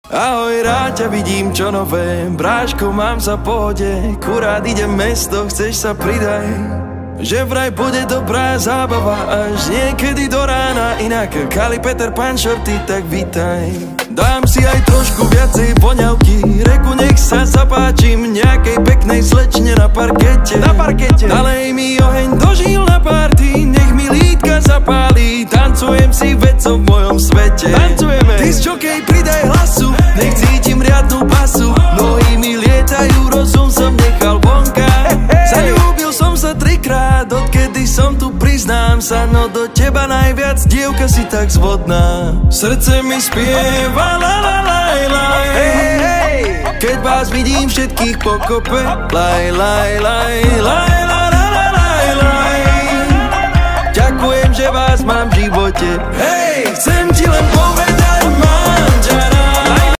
Ahoj, rád ťa vidím, čo nové. Bráško, mám sa pohode. Kurát idem mesto, chceš sa pridaj. Že vraj bude dobrá zábava až niekedy do rána. Inak Kali, Peter, Pan, Shorty, tak vítaj. Dám si aj trošku viacej voňavky. Reku, nech sa zapáčim nejakej peknej slečne na parkete. Nalej mi oheň do žíl na party. Nech mi lítka zapálí. Tancujem si veco v mojom svete. Tancujeme. Ty z čokej pridaj hlasu. Nech cítim riadnu basu. Nohy mi lietajú, rozum som nechal vonka. Zaľúbil som sa trikrát, odkedy som tu, priznám sa. No do teba najviac, dievka si tak zvodná. Srdce mi spieva la la laj laj. Keď vás vidím všetkých pokope. Laj laj laj laj laj laj laj. Ďakujem, že vás mám v živote. Hej, chcem ti len povedať,